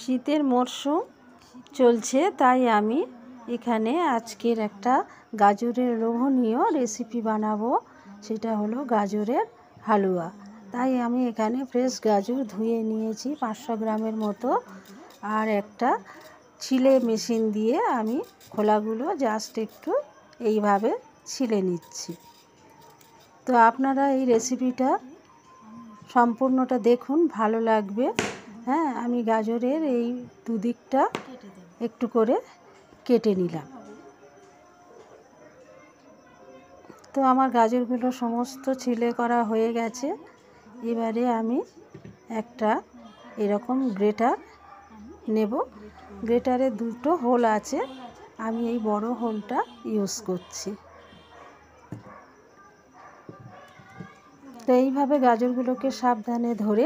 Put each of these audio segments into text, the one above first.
শীতের মরশুম চলছে, তাই আমি এখানে আজকের একটা গাজরের লোভনীয় রেসিপি বানাবো। সেটা হলো গাজরের হালুয়া। তাই আমি এখানে ফ্রেশ গাজর ধুয়ে নিয়েছি 500 গ্রামের মতো, আর একটা ছিলে মেশিন দিয়ে আমি খোলাগুলো জাস্ট একটু এইভাবে ছিলে নিচ্ছি। তো আপনারা এই রেসিপিটা সম্পূর্ণটা দেখুন, ভালো লাগবে। হ্যাঁ, আমি গাজরের এই দুদিকটা একটু করে কেটে নিলাম। তো আমার গাজরগুলো সমস্ত ছিলে করা হয়ে গেছে। এবারে আমি একটা এরকম গ্রেটার নেব। গ্রেটারে দুটো হোল আছে, আমি এই বড় হোলটা ইউজ করছি। তো এইভাবে গাজরগুলোকে সাবধানে ধরে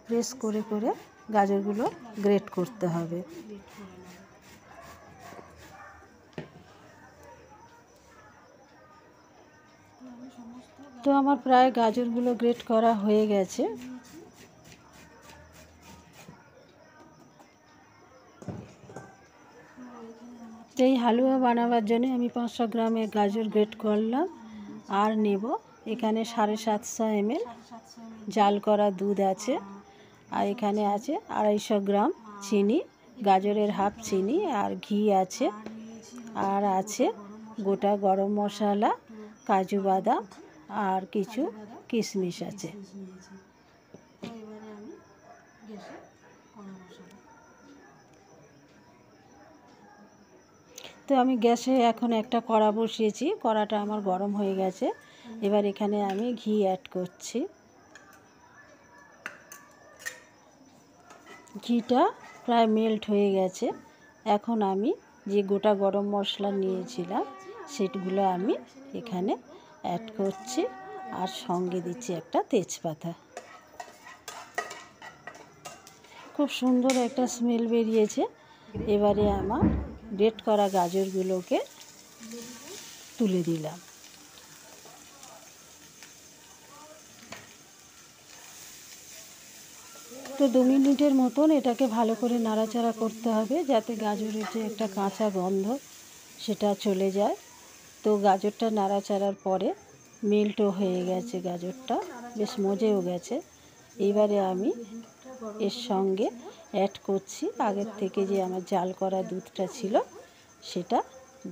প্রেস করে করে গাজরগুলো গ্রেট করতে হবে। তো আমার প্রায় গাজরগুলো গ্রেট করা হয়ে গেছে। এই হালুয়া বানাবার জন্য আমি 500 গ্রামের গাজর গ্রেট করলাম, আর নেব এখানে 750 ml জাল করা দুধ আছে, আর এখানে আছে 250 গ্রাম চিনি, গাজরের হাফ চিনি, আর ঘি আছে, আর আছে গোটা গরম মশলা, কাজু বাদাম, আর কিছু কিশমিশ আছে। তো আমি গ্যাসে এখন একটা কড়া বসিয়েছি, কড়াটা আমার গরম হয়ে গেছে। এবার এখানে আমি ঘি অ্যাড করছি। ঘিটা প্রায় মেল্ট হয়ে গেছে। এখন আমি যে গোটা গরম মশলা নিয়েছিলাম সেগুলো আমি এখানে অ্যাড করছি, আর সঙ্গে দিচ্ছি একটা তেজপাতা। খুব সুন্দর একটা স্মেল বেরিয়েছে। এবারে আমার গ্রেট করা গাজরগুলোকে তুলে দিলাম। তো 2 মিনিটের মতন এটাকে ভালো করে নাড়াচাড়া করতে হবে, যাতে গাজরের যে একটা কাঁচা গন্ধ সেটা চলে যায়। তো গাজরটা নাড়াচাড়ার পরে মেল্টও হয়ে গেছে, গাজরটা বেশ মজেও গেছে। এইবারে আমি এর সঙ্গে অ্যাড করছি আগের থেকে যে আমার জাল করা দুধটা ছিল সেটা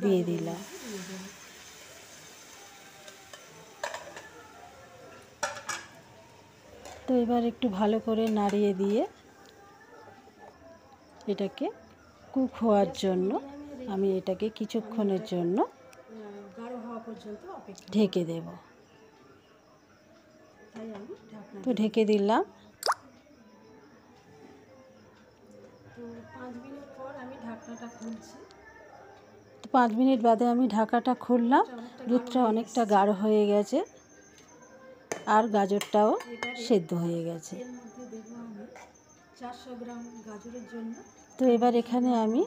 দিয়ে দিলাম। তো এবার একটু ভালো করে নাড়িয়ে দিয়ে এটাকে কুক হওয়ার জন্য আমি এটাকে কিছুক্ষণের জন্য ঢেকে দেব। তো ঢেকে দিলাম। তো 5 মিনিট পর আমি ঢাকনাটা খুলছি। তো 5 মিনিট বাদে আমি ঢাকাটা খুললাম। দুধটা অনেকটা গাঢ় হয়ে গেছে, আর গাজরটাও সেদ্ধ হয়ে গেছে। তো এবার এখানে আমি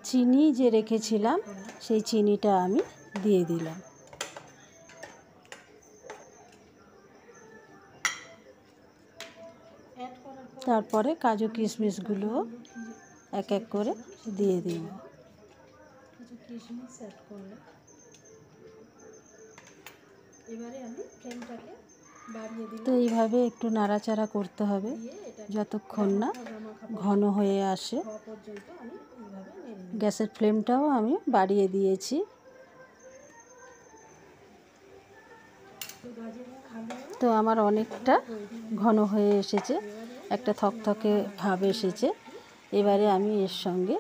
চিনি যে রেখেছিলাম সেই চিনিটা আমি দিয়ে দিলাম। তারপরে কাজু কিশমিশগুলো এক এক করে দিয়ে দিন। তো এইভাবে একটু নাড়াচাড়া করতে হবে যতক্ষণ না ঘন হয়ে আসে। গ্যাসের ফ্লেমটাও আমি বাড়িয়ে দিয়েছি। তো আমার অনেকটা ঘন হয়ে এসেছে, একটা থকথকে ভাব এসেছে। এবারে আমি এর সঙ্গে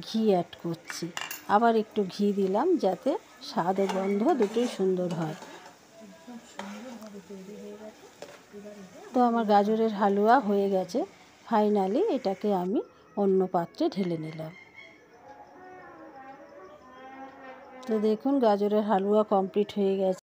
ঘি অ্যাড করছি। আবার একটু ঘি দিলাম যাতে স্বাদ ও গন্ধ দুটোই সুন্দর হয়। তো আমার গাজরের হালুয়া হয়ে গেছে। ফাইনালি এটাকে আমি অন্য পাত্রে ঢেলে নিলাম। তো দেখুন গাজরের হালুয়া কমপ্লিট হয়ে গেছে।